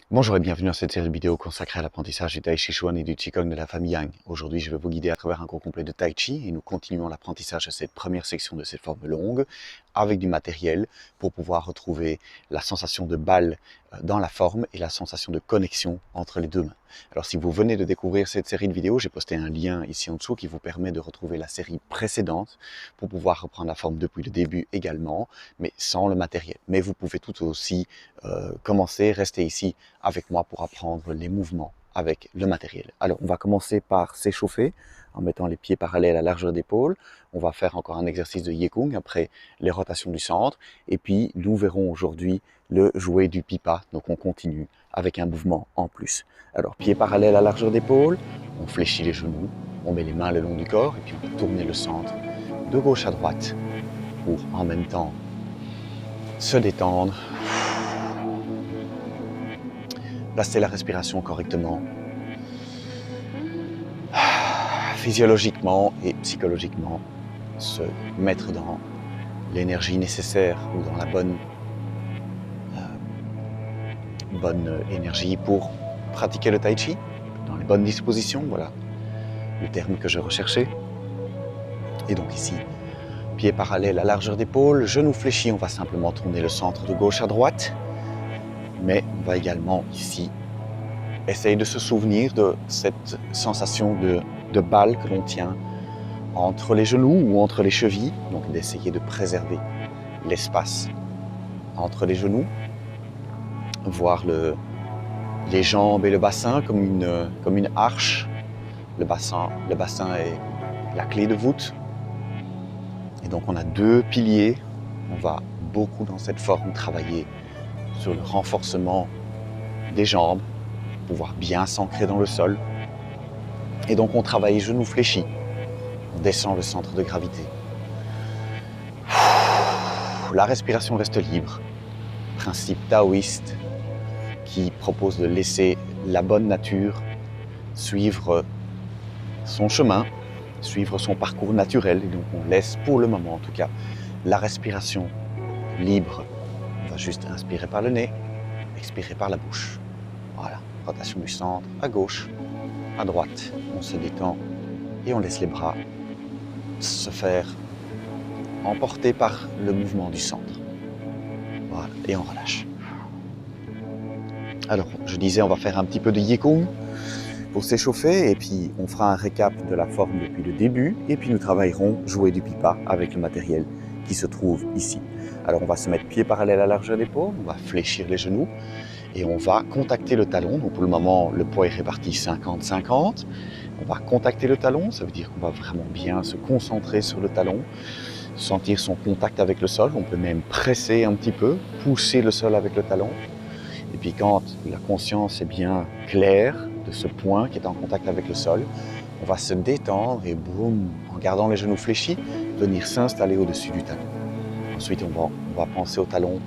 Bonjour et bienvenue dans cette série de vidéos consacrée à l'apprentissage du Tai Chi Chuan et du Qigong de la famille Yang. Aujourd'hui, je vais vous guider à travers un cours complet de Tai Chi et nous continuons l'apprentissage de cette première section de cette forme longue avec du matériel pour pouvoir retrouver la sensation de balle dans la forme et la sensation de connexion entre les deux mains. Alors si vous venez de découvrir cette série de vidéos, j'ai posté un lien ici en dessous qui vous permet de retrouver la série précédente pour pouvoir reprendre la forme depuis le début également, mais sans le matériel. Mais vous pouvez tout aussi commencer, rester ici avec moi pour apprendre les mouvements avec le matériel. Alors, on va commencer par s'échauffer en mettant les pieds parallèles à la largeur d'épaule. On va faire encore un exercice de Yikung après les rotations du centre. Et puis, nous verrons aujourd'hui le jouet du pipa. Donc, on continue avec un mouvement en plus. Alors, pieds parallèles à la largeur d'épaule. On fléchit les genoux. On met les mains le long du corps. Et puis, on va tourner le centre de gauche à droite pour en même temps se détendre. Placer la respiration correctement, physiologiquement et psychologiquement, se mettre dans l'énergie nécessaire ou dans la bonne énergie pour pratiquer le Tai Chi, dans les bonnes dispositions, voilà le terme que je recherchais. Et donc ici, pieds parallèles à largeur d'épaule, genoux fléchis, on va simplement tourner le centre de gauche à droite. Mais on va également ici essayer de se souvenir de cette sensation de balle que l'on tient entre les genoux ou entre les chevilles. Donc d'essayer de préserver l'espace entre les genoux. Voir les jambes et le bassin comme une arche. Le bassin est la clé de voûte. Et donc on a deux piliers. On va beaucoup dans cette forme travailler sur le renforcement des jambes, pouvoir bien s'ancrer dans le sol. Et donc on travaille genoux fléchis. On descend le centre de gravité. La respiration reste libre. Principe taoïste qui propose de laisser la bonne nature suivre son chemin, suivre son parcours naturel. Et donc on laisse pour le moment en tout cas la respiration libre. On va juste inspirer par le nez, expirer par la bouche. Voilà, rotation du centre à gauche, à droite. On se détend et on laisse les bras se faire emporter par le mouvement du centre. Voilà, et on relâche. Alors, je disais, on va faire un petit peu de Yikung pour s'échauffer et puis on fera un récap de la forme depuis le début et puis nous travaillerons jouer du pipa avec le matériel qui se trouve ici. Alors, on va se mettre pieds parallèles à la largeur d'épaule, on va fléchir les genoux et on va contacter le talon. Donc, pour le moment, le poids est réparti 50-50. On va contacter le talon, ça veut dire qu'on va vraiment bien se concentrer sur le talon, sentir son contact avec le sol. On peut même presser un petit peu, pousser le sol avec le talon. Et puis quand la conscience est bien claire de ce point qui est en contact avec le sol, on va se détendre et boum, en gardant les genoux fléchis, venir s'installer au-dessus du talon. Ensuite, on va penser au talon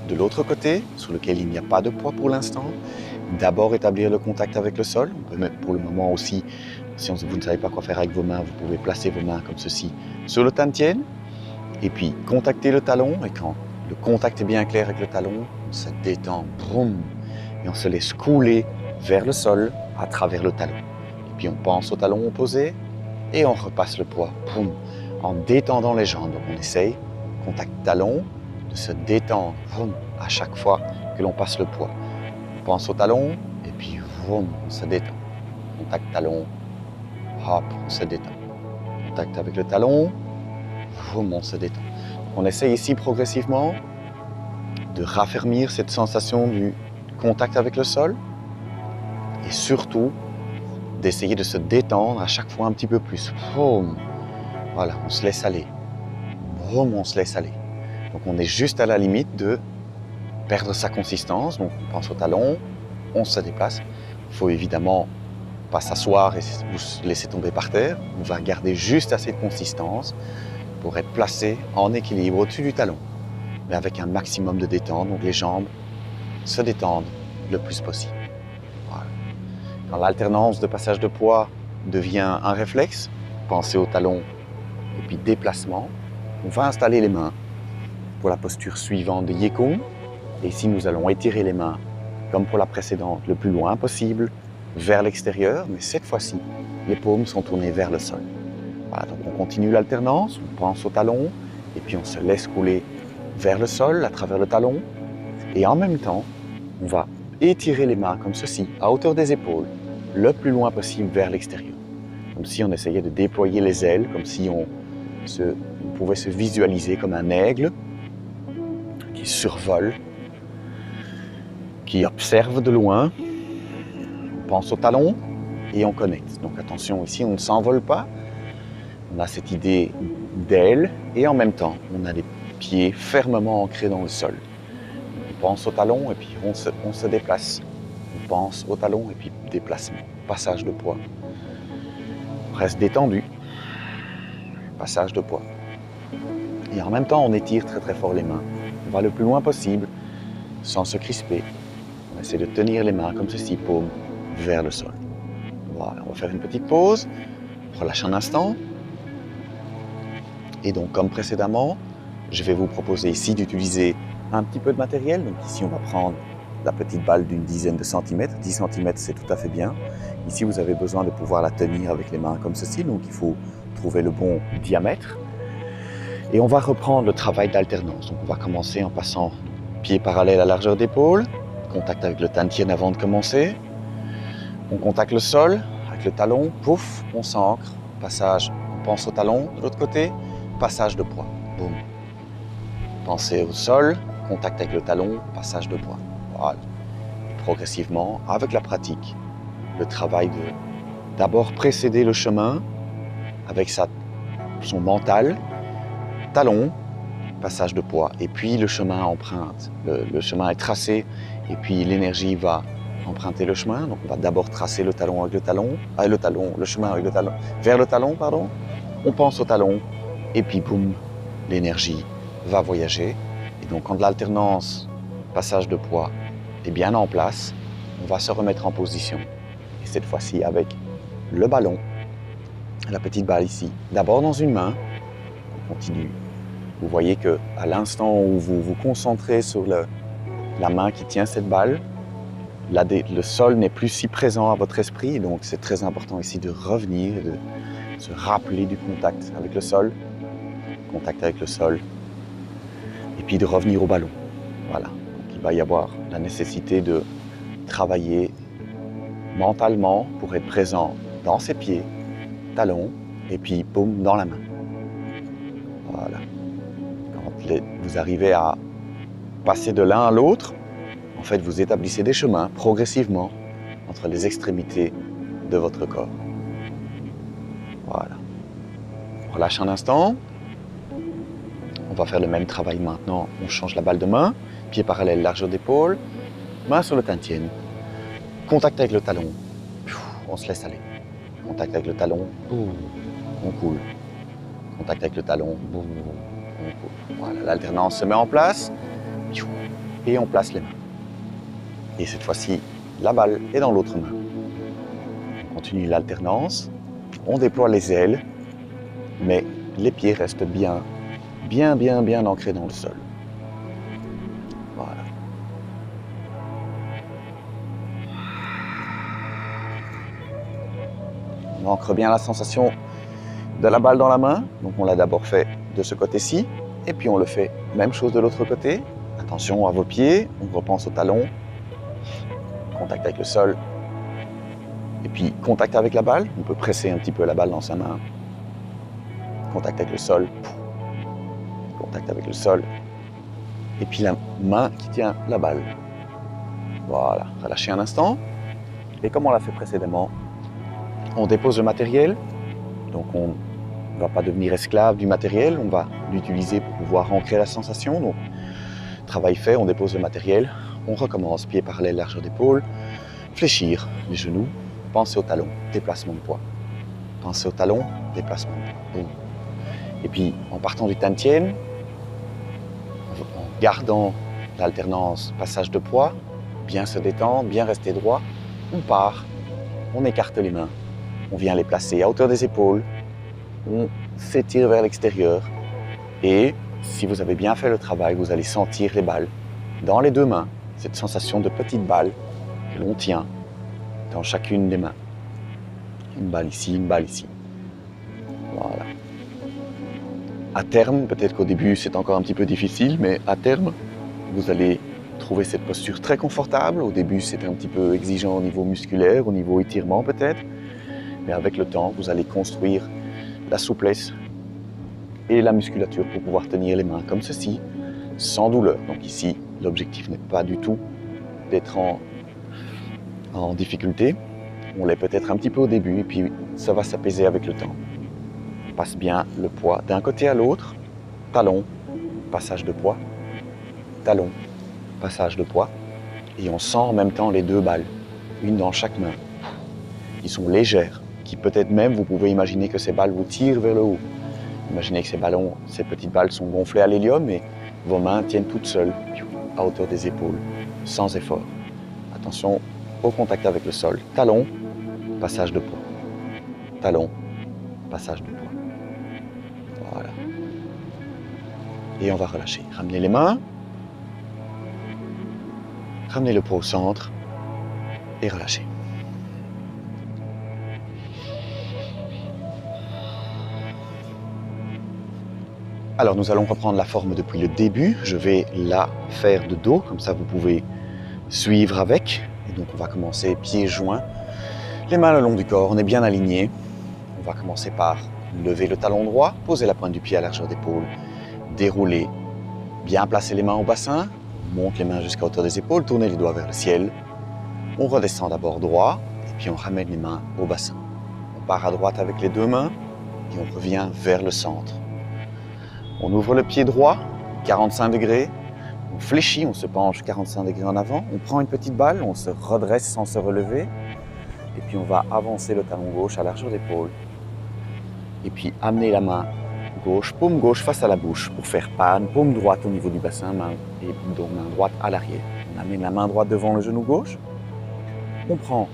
de l'autre côté, sur lequel il n'y a pas de poids pour l'instant. D'abord établir le contact avec le sol. On peut mettre pour le moment aussi, si vous ne savez pas quoi faire avec vos mains, vous pouvez placer vos mains comme ceci sur le tantien. Et puis contacter le talon. Et quand le contact est bien clair avec le talon, on se détend, boum, et on se laisse couler vers le sol à travers le talon. Et puis on pense au talon opposé et on repasse le poids, boum, en détendant les jambes. Donc on essaye, contact talon, de se détendre, boum, à chaque fois que l'on passe le poids. On pense au talon et puis boum, on se détend. Contact talon, hop, on se détend. Contact avec le talon, boum, on se détend. On essaye ici progressivement de raffermir cette sensation du contact avec le sol et surtout d'essayer de se détendre à chaque fois un petit peu plus. Boum. Voilà, on se laisse aller. Boum, on se laisse aller. Donc on est juste à la limite de perdre sa consistance. Donc on pense au talon, on se déplace. Il faut évidemment pas s'asseoir et vous laisser tomber par terre. On va garder juste assez de consistance pour être placé en équilibre au-dessus du talon, mais avec un maximum de détente. Donc les jambes se détendent le plus possible. Voilà. Quand l'alternance de passage de poids devient un réflexe, pensez au talon et puis déplacement, on va installer les mains pour la posture suivante de Yikung. Et ici, nous allons étirer les mains comme pour la précédente, le plus loin possible, vers l'extérieur, mais cette fois-ci, les paumes sont tournées vers le sol. Voilà, donc on continue l'alternance, on pense au talon, et puis on se laisse couler vers le sol, à travers le talon, et en même temps, on va étirer les mains comme ceci, à hauteur des épaules, le plus loin possible vers l'extérieur. Comme si on essayait de déployer les ailes, comme si on pouvait se visualiser comme un aigle qui survole, qui observe de loin. On pense au talon et on connecte. Donc attention, ici on ne s'envole pas. On a cette idée d'aile et en même temps, on a les pieds fermement ancrés dans le sol. On pense au talon et puis on se déplace. On pense au talon et puis déplacement, passage de poids. On reste détendu, passage de poids. Et en même temps, on étire très très fort les mains. On va le plus loin possible, sans se crisper. On essaie de tenir les mains comme ceci, paume vers le sol. Voilà, on va faire une petite pause, on relâche un instant. Et donc, comme précédemment, je vais vous proposer ici d'utiliser un petit peu de matériel. Donc ici, on va prendre la petite balle d'une dizaine de centimètres. 10 centimètres, c'est tout à fait bien. Ici, vous avez besoin de pouvoir la tenir avec les mains comme ceci. Donc, il faut trouver le bon diamètre. Et on va reprendre le travail d'alternance. Donc, on va commencer en passant pied parallèle à largeur d'épaule. Contact avec le tantien avant de commencer. On contacte le sol avec le talon. Pouf, on s'ancre. Passage, on pense au talon. De l'autre côté, passage de poids. Boum. Pensez au sol. Contact avec le talon. Passage de poids. Voilà. Et progressivement, avec la pratique, le travail de d'abord précéder le chemin avec son mental, talon, passage de poids, et puis le chemin emprunte. Le chemin est tracé, et puis l'énergie va emprunter le chemin. Donc on va d'abord tracer le talon avec le chemin avec le talon, vers le talon, pardon. On pense au talon, et puis boum, l'énergie va voyager. Et donc quand l'alternance, passage de poids, est bien en place, on va se remettre en position. Et cette fois-ci avec le ballon, la petite balle ici, d'abord dans une main, on continue. Vous voyez qu'à l'instant où vous vous concentrez sur la main qui tient cette balle, le sol n'est plus si présent à votre esprit, donc c'est très important ici de revenir, de se rappeler du contact avec le sol, et puis de revenir au ballon. Voilà, donc il va y avoir la nécessité de travailler mentalement pour être présent dans ses pieds, talons, et puis boum, dans la main. Voilà. Quand vous arrivez à passer de l'un à l'autre, en fait, vous établissez des chemins progressivement entre les extrémités de votre corps. Voilà. On relâche un instant. On va faire le même travail maintenant. On change la balle de main, pied parallèle, largeur d'épaule, main sur le tantien. Contact avec le talon. On se laisse aller. Contact avec le talon. On coule. Contact avec le talon. On coule. Voilà, l'alternance se met en place. Et on place les mains. Et cette fois-ci, la balle est dans l'autre main. On continue l'alternance. On déploie les ailes, mais les pieds restent bien ancrés dans le sol. Voilà. On ancre bien la sensation de la balle dans la main. Donc on l'a d'abord fait de ce côté-ci, et puis on le fait même chose de l'autre côté. Attention à vos pieds, on repense au talon, contact avec le sol, et puis contact avec la balle. On peut presser un petit peu la balle dans sa main. Contact avec le sol, contact avec le sol, et puis la main qui tient la balle. Voilà, relâchez un instant, et comme on l'a fait précédemment, on dépose le matériel. Donc on ne va pas devenir esclave du matériel, on va l'utiliser pour pouvoir ancrer la sensation. Donc, travail fait, on dépose le matériel, on recommence, pied parallèle, largeur d'épaule, fléchir les genoux, pensez au talon, déplacement de poids. Pensez au talon, déplacement de poids. Et puis, en partant du tantien, en gardant l'alternance passage de poids, bien se détendre, bien rester droit, on part, on écarte les mains, on vient les placer à hauteur des épaules, on s'étire vers l'extérieur et si vous avez bien fait le travail, vous allez sentir les balles dans les deux mains, cette sensation de petite balle que l'on tient dans chacune des mains. Une balle ici, une balle ici. Voilà. À terme, peut-être qu'au début c'est encore un petit peu difficile, mais à terme, vous allez trouver cette posture très confortable. Au début, c'est un petit peu exigeant au niveau musculaire, au niveau étirement peut-être, mais avec le temps, vous allez construire la souplesse et la musculature pour pouvoir tenir les mains comme ceci, sans douleur. Donc ici, l'objectif n'est pas du tout d'être en difficulté. On l'est peut-être un petit peu au début, et puis ça va s'apaiser avec le temps. On passe bien le poids d'un côté à l'autre, talon, passage de poids, talon, passage de poids, et on sent en même temps les deux balles, une dans chaque main, qui sont légères, qui peut-être même, vous pouvez imaginer que ces balles vous tirent vers le haut. Imaginez que ces petites balles sont gonflées à l'hélium et vos mains tiennent toutes seules à hauteur des épaules, sans effort. Attention au contact avec le sol. Talon, passage de poids. Talon, passage de poids. Voilà. Et on va relâcher. Ramenez les mains. Ramenez le poids au centre et relâchez. Alors nous allons reprendre la forme depuis le début. Je vais la faire de dos, comme ça vous pouvez suivre avec. Et donc on va commencer pieds joints, les mains le long du corps, on est bien aligné. On va commencer par lever le talon droit, poser la pointe du pied à largeur d'épaule, dérouler, bien placer les mains au bassin, on monte les mains jusqu'à hauteur des épaules, tournez les doigts vers le ciel. On redescend d'abord droit et puis on ramène les mains au bassin. On part à droite avec les deux mains et on revient vers le centre. On ouvre le pied droit, 45 degrés, on fléchit, on se penche 45 degrés en avant, on prend une petite balle, on se redresse sans se relever, et puis on va avancer le talon gauche à largeur d'épaule. Et puis amener la main gauche, paume gauche face à la bouche pour faire panne, paume droite au niveau du bassin, et donc main droite à l'arrière. On amène la main droite devant le genou gauche, on prend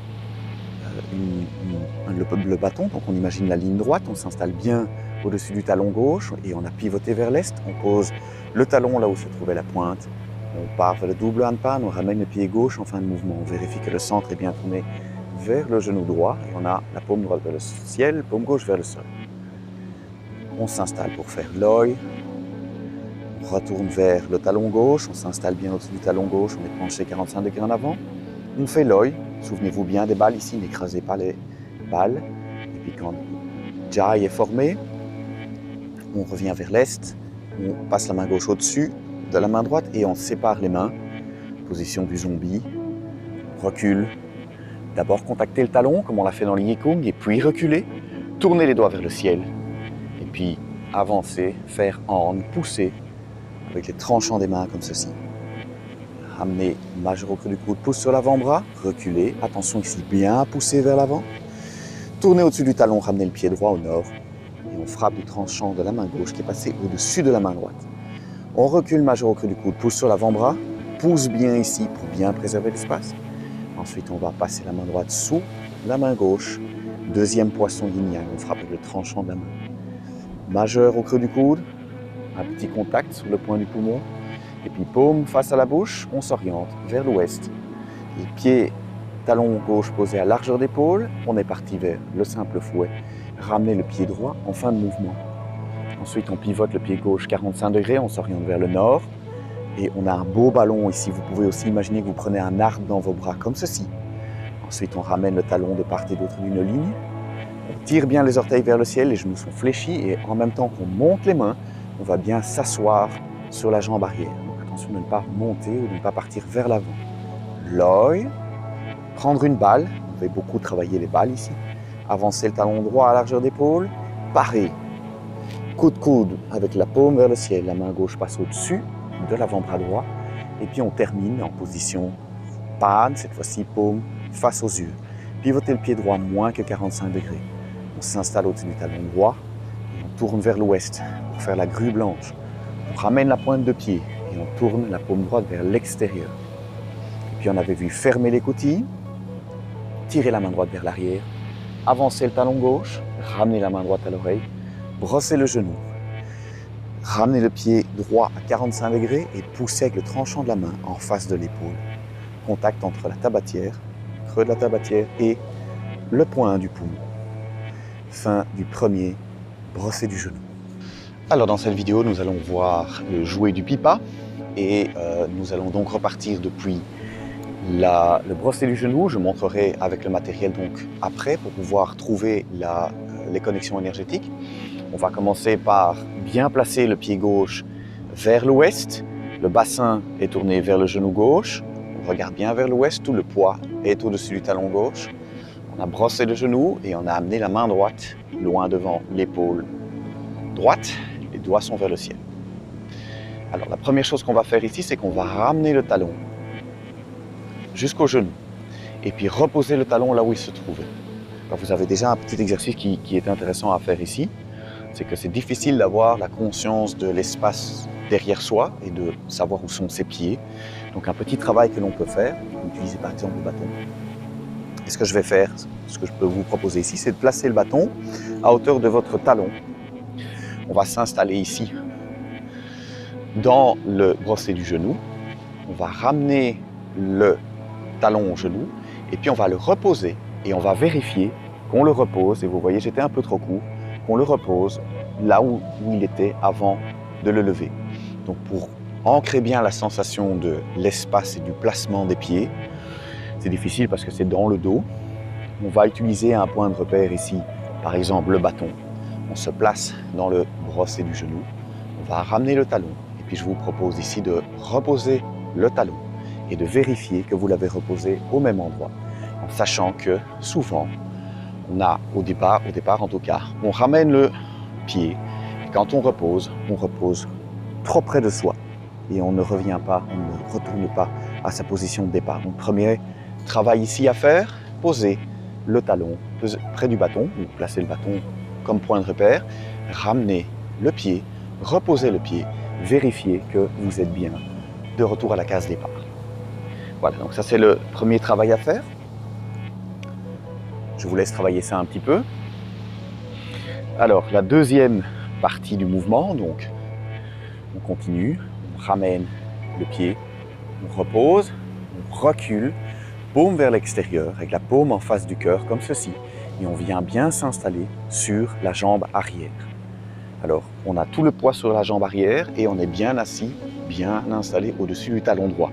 le bâton, donc on imagine la ligne droite, on s'installe bien au-dessus du talon gauche et on a pivoté vers l'est. On pose le talon là où se trouvait la pointe. On part vers le double handpan, on ramène le pied gauche en fin de mouvement. On vérifie que le centre est bien tourné vers le genou droit et on a la paume droite vers le ciel, paume gauche vers le sol. On s'installe pour faire l'œil. On retourne vers le talon gauche, on s'installe bien au-dessus du talon gauche, on est penché 45 degrés en avant. On fait l'œil. Souvenez-vous bien des balles ici, n'écrasez pas les balles. Et puis quand Jai est formé, on revient vers l'est, on passe la main gauche au-dessus de la main droite et on sépare les mains. Position du zombie. On recule. D'abord contacter le talon comme on l'a fait dans le Yikung et puis reculer. Tourner les doigts vers le ciel. Et puis avancer, faire hand, pousser avec les tranchants des mains comme ceci. Ramener majeur au creux du coude, pouce sur l'avant-bras, reculer. Attention ici, bien pousser vers l'avant. Tourner au-dessus du talon, ramener le pied droit au nord. Et on frappe du tranchant de la main gauche qui est passé au-dessus de la main droite. On recule majeur au creux du coude, pouce sur l'avant-bras, pousse bien ici pour bien préserver l'espace. Ensuite, on va passer la main droite sous la main gauche. Deuxième poisson yin-yang, on frappe avec le tranchant de la main. Majeur au creux du coude, un petit contact sur le point du poumon. Et puis paume face à la bouche, on s'oriente vers l'ouest. Les pieds, talon gauche posé à largeur d'épaule, on est parti vers le simple fouet. Ramener le pied droit en fin de mouvement. Ensuite, on pivote le pied gauche 45 degrés, on s'oriente vers le nord. Et on a un beau ballon ici. Vous pouvez aussi imaginer que vous prenez un arbre dans vos bras, comme ceci. Ensuite, on ramène le talon de part et d'autre d'une ligne. On tire bien les orteils vers le ciel, les genoux sont fléchis. Et en même temps qu'on monte les mains, on va bien s'asseoir sur la jambe arrière. Donc attention de ne pas monter ou de ne pas partir vers l'avant. L'œil, prendre une balle. On va beaucoup travailler les balles ici. Avancer le talon droit à largeur d'épaule. Parer. Coude avec la paume vers le ciel. La main gauche passe au-dessus de l'avant-bras droit. Et puis on termine en position panne, cette fois-ci paume face aux yeux. Pivotez le pied droit moins que 45 degrés. On s'installe au-dessus du talon droit et on tourne vers l'ouest pour faire la grue blanche. On ramène la pointe de pied et on tourne la paume droite vers l'extérieur. Et puis on avait vu fermer les coutilles, tirer la main droite vers l'arrière, avancer le talon gauche, ramener la main droite à l'oreille, brosser le genou. Ramenez le pied droit à 45 degrés et poussez avec le tranchant de la main en face de l'épaule. Contact entre la tabatière creux de la tabatière et le point du poumon. Fin du premier brossé du genou. Alors dans cette vidéo, nous allons voir le jouet du pipa et nous allons donc repartir depuis le brossé du genou. Je montrerai avec le matériel donc après pour pouvoir trouver les connexions énergétiques. On va commencer par bien placer le pied gauche vers l'ouest. Le bassin est tourné vers le genou gauche. On regarde bien vers l'ouest, tout le poids est au-dessus du talon gauche. On a brossé le genou et on a amené la main droite loin devant l'épaule droite. Les doigts sont vers le ciel. Alors la première chose qu'on va faire ici, c'est qu'on va ramener le talon jusqu'au genou et puis reposer le talon là où il se trouvait. Alors, vous avez déjà un petit exercice qui est intéressant à faire ici. C'est que c'est difficile d'avoir la conscience de l'espace derrière soi et de savoir où sont ses pieds. Donc un petit travail que l'on peut faire, utiliser par exemple le bâton. Et ce que je vais faire, ce que je peux vous proposer ici, c'est de placer le bâton à hauteur de votre talon. On va s'installer ici dans le brossé du genou. On va ramener le talon au genou et puis on va le reposer et on va vérifier qu'on le repose. Et vous voyez, j'étais un peu trop court. Qu'on le repose là où il était avant de le lever. Donc pour ancrer bien la sensation de l'espace et du placement des pieds, c'est difficile parce que c'est dans le dos. On va utiliser un point de repère ici, par exemple le bâton. On se place dans le brossé du genou, on va ramener le talon et puis je vous propose ici de reposer le talon et de vérifier que vous l'avez reposé au même endroit, en sachant que souvent, on a au départ en tout cas, on ramène le pied et quand on repose trop près de soi et on ne revient pas, on ne retourne pas à sa position de départ. Donc premier travail ici à faire, poser le talon près du bâton, ou placer le bâton comme point de repère, ramener le pied, reposer le pied, vérifier que vous êtes bien de retour à la case départ. Voilà, donc ça c'est le premier travail à faire. Je vous laisse travailler ça un petit peu. Alors, la deuxième partie du mouvement, donc, on continue, on ramène le pied, on repose, on recule, paume vers l'extérieur, avec la paume en face du cœur, comme ceci, et on vient bien s'installer sur la jambe arrière. Alors, on a tout le poids sur la jambe arrière et on est bien assis, bien installé au-dessus du talon droit.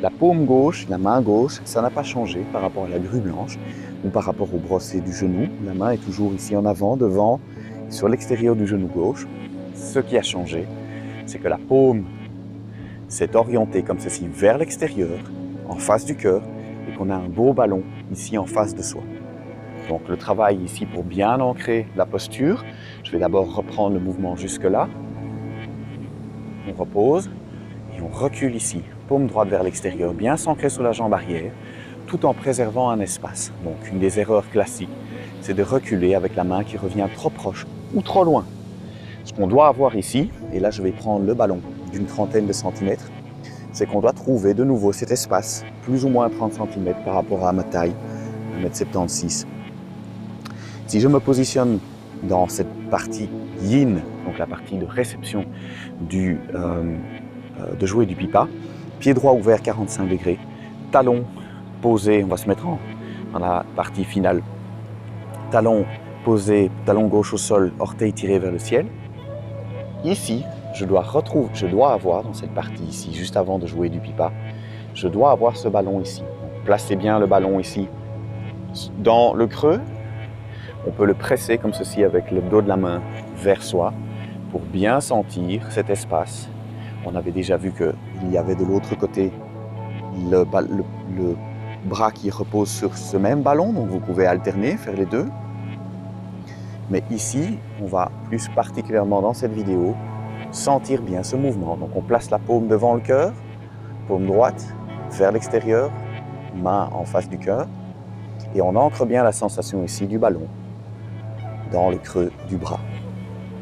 La paume gauche, la main gauche, ça n'a pas changé par rapport à la grue blanche ou par rapport au brossé du genou. La main est toujours ici en avant, devant, sur l'extérieur du genou gauche. Ce qui a changé, c'est que la paume s'est orientée comme ceci vers l'extérieur, en face du cœur, et qu'on a un beau ballon ici en face de soi. Donc le travail ici pour bien ancrer la posture, je vais d'abord reprendre le mouvement jusque là. On repose et on recule ici, paume droite vers l'extérieur, bien s'ancrer sur la jambe arrière, tout en préservant un espace. Donc une des erreurs classiques, c'est de reculer avec la main qui revient trop proche ou trop loin. Ce qu'on doit avoir ici, et là je vais prendre le ballon d'une trentaine de centimètres, c'est qu'on doit trouver de nouveau cet espace, plus ou moins 30 cm par rapport à ma taille, 1m76. Si je me positionne dans cette partie yin, donc la partie de réception de jouet du pipa, pied droit ouvert 45 degrés, talon posé, on va se mettre dans la partie finale, talon posé, talon gauche au sol, orteil tiré vers le ciel. Ici, je dois avoir dans cette partie ici, juste avant de jouer du pipa, je dois avoir ce ballon ici. Donc, placez bien le ballon ici dans le creux. On peut le presser comme ceci avec le dos de la main vers soi pour bien sentir cet espace. On avait déjà vu qu'il y avait de l'autre côté le bras qui repose sur ce même ballon, donc vous pouvez alterner, faire les deux. Mais ici, on va plus particulièrement dans cette vidéo sentir bien ce mouvement. Donc on place la paume devant le cœur, paume droite vers l'extérieur, main en face du cœur, et on ancre bien la sensation ici du ballon dans le creux du bras.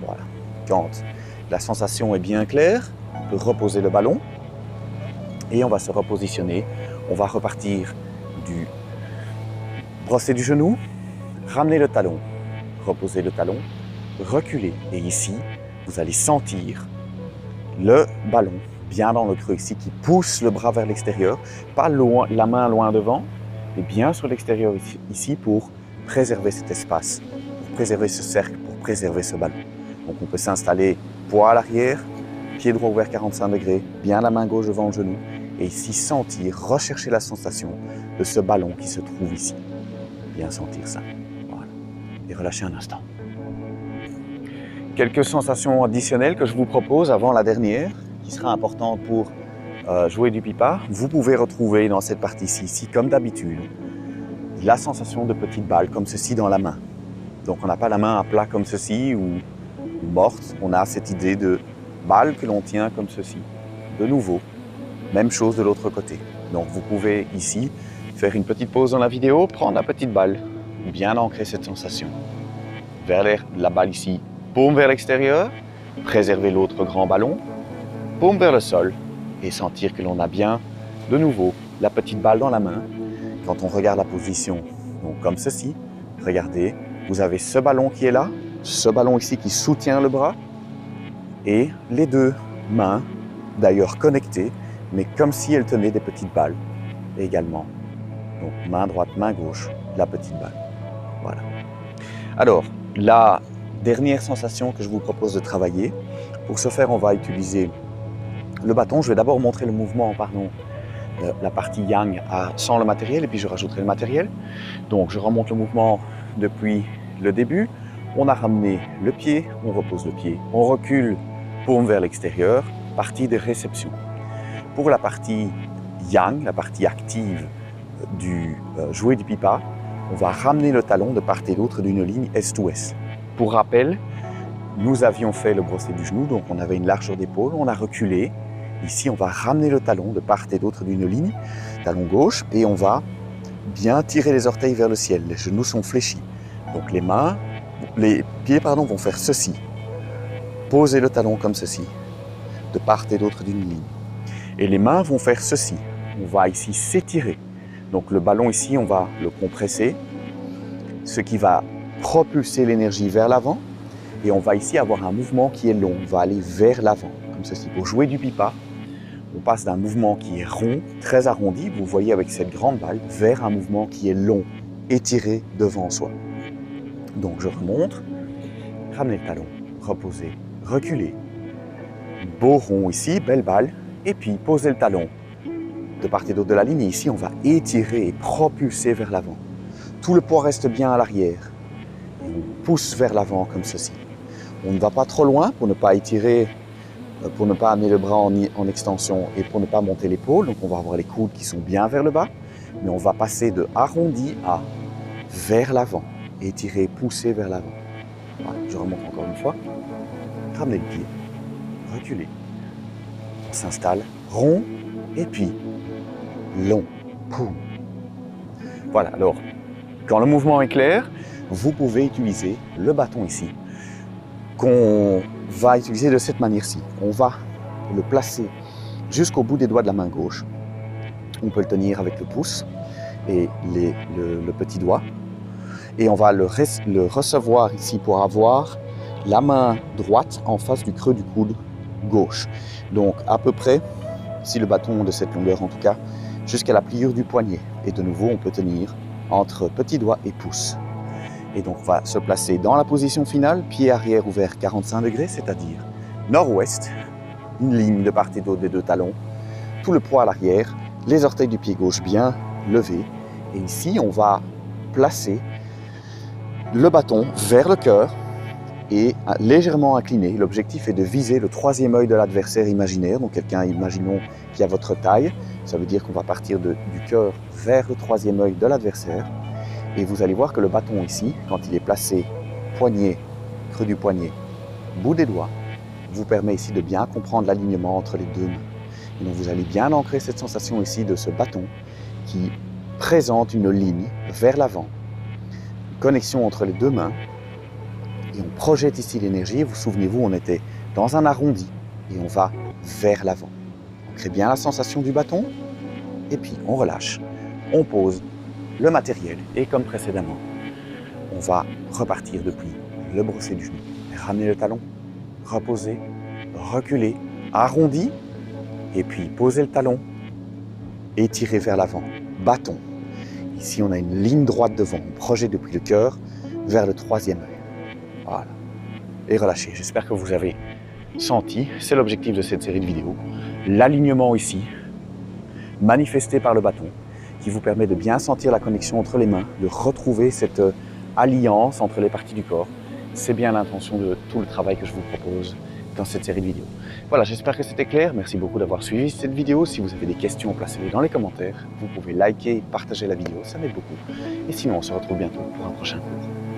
Voilà. Quand la sensation est bien claire, on peut reposer le ballon et on va se repositionner. On va repartir du brosser du genou, ramener le talon, reposer le talon, reculer. Et ici, vous allez sentir le ballon bien dans le creux ici qui pousse le bras vers l'extérieur, pas loin, la main loin devant, porter bien sur l'extérieur ici pour préserver cet espace, pour préserver ce cercle, pour préserver ce ballon. Donc on peut s'installer poids à l'arrière, pied droit ouvert 45 degrés, bien la main gauche devant le genou, et ici sentir, rechercher la sensation de ce ballon qui se trouve ici. Bien sentir ça. Voilà. Et relâcher un instant. Quelques sensations additionnelles que je vous propose avant la dernière, qui sera importante pour jouer du pipa. Vous pouvez retrouver dans cette partie-ci, ici, comme d'habitude, la sensation de petites balles comme ceci dans la main. Donc on n'a pas la main à plat comme ceci ou morte, on a cette idée de balles que l'on tient comme ceci. De nouveau, même chose de l'autre côté. Donc vous pouvez ici faire une petite pause dans la vidéo, prendre la petite balle, bien ancrer cette sensation. Vers la balle ici, paume vers l'extérieur, préserver l'autre grand ballon, paume vers le sol et sentir que l'on a bien, de nouveau, la petite balle dans la main. Quand on regarde la position, donc comme ceci, regardez, vous avez ce ballon qui est là, ce ballon ici qui soutient le bras et les deux mains, d'ailleurs connectées, mais comme si elles tenaient des petites balles également. Donc main droite, main gauche, la petite balle. Voilà. Alors, la dernière sensation que je vous propose de travailler, pour ce faire, on va utiliser le bâton. Je vais d'abord montrer le mouvement, la partie yang sans le matériel, et puis je rajouterai le matériel. Donc je remonte le mouvement depuis le début. On a ramené le pied, on repose le pied, on recule, paume vers l'extérieur, partie de réception. Pour la partie yang, la partie active du jouet du pipa, on va ramener le talon de part et d'autre d'une ligne est-ouest. Pour rappel, nous avions fait le brosset du genou, donc on avait une largeur d'épaule, on a reculé. Ici, on va ramener le talon de part et d'autre d'une ligne, talon gauche, et on va bien tirer les orteils vers le ciel. Les genoux sont fléchis. Donc les pieds vont faire ceci. Poser le talon comme ceci, de part et d'autre d'une ligne. Et les mains vont faire ceci. On va ici s'étirer. Donc le ballon ici, on va le compresser, ce qui va propulser l'énergie vers l'avant. Et on va ici avoir un mouvement qui est long. On va aller vers l'avant, comme ceci. Pour jouer du pipa, on passe d'un mouvement qui est rond, très arrondi, vous voyez avec cette grande balle, vers un mouvement qui est long, étiré devant soi. Donc je remonte, ramener le talon, reposer, reculer. Beau rond ici, belle balle, et puis poser le talon de part et d'autre de la ligne. Et ici, on va étirer et propulser vers l'avant. Tout le poids reste bien à l'arrière. Et on pousse vers l'avant comme ceci. On ne va pas trop loin pour ne pas étirer, pour ne pas amener le bras en extension et pour ne pas monter l'épaule. Donc on va avoir les coudes qui sont bien vers le bas. Mais on va passer de arrondi à vers l'avant. Étirer, pousser vers l'avant. Voilà, je remonte encore une fois. Ramener le pied. Reculer. On s'installe rond et puis long. Poum. Voilà, alors, quand le mouvement est clair, vous pouvez utiliser le bâton ici, qu'on va utiliser de cette manière-ci. On va le placer jusqu'au bout des doigts de la main gauche. On peut le tenir avec le pouce et le petit doigt. Et on va le recevoir ici pour avoir la main droite en face du creux du coude gauche. Donc à peu près, si le bâton de cette longueur en tout cas, jusqu'à la pliure du poignet. Et de nouveau, on peut tenir entre petit doigt et pouce. Et donc on va se placer dans la position finale, pied arrière ouvert 45 degrés, c'est-à-dire nord-ouest, une ligne de part et d'autre des deux talons, tout le poids à l'arrière, les orteils du pied gauche bien levés. Et ici, on va placer le bâton vers le cœur et légèrement incliné. L'objectif est de viser le troisième œil de l'adversaire imaginaire, donc quelqu'un, imaginons, qui a votre taille. Ça veut dire qu'on va partir du cœur vers le troisième œil de l'adversaire. Et vous allez voir que le bâton ici, quand il est placé poignet, creux du poignet, bout des doigts, vous permet ici de bien comprendre l'alignement entre les deux mains. Et donc vous allez bien ancrer cette sensation ici de ce bâton qui présente une ligne vers l'avant, une connexion entre les deux mains. Et on projette ici l'énergie. Vous souvenez-vous, on était dans un arrondi et on va vers l'avant. On crée bien la sensation du bâton et puis on relâche, on pose le matériel et comme précédemment, on va repartir depuis le brosset du genou. Ramener le talon, reposer, reculer, arrondi et puis poser le talon, étirer vers l'avant, bâton. Ici, on a une ligne droite devant. On projette depuis le cœur vers le troisième œil. Voilà. Et relâchez. J'espère que vous avez senti, c'est l'objectif de cette série de vidéos, l'alignement ici, manifesté par le bâton, qui vous permet de bien sentir la connexion entre les mains, de retrouver cette alliance entre les parties du corps. C'est bien l'intention de tout le travail que je vous propose dans cette série de vidéos. Voilà, j'espère que c'était clair. Merci beaucoup d'avoir suivi cette vidéo. Si vous avez des questions, placez-les dans les commentaires. Vous pouvez liker, partager la vidéo, ça m'aide beaucoup. Et sinon, on se retrouve bientôt pour un prochain cours.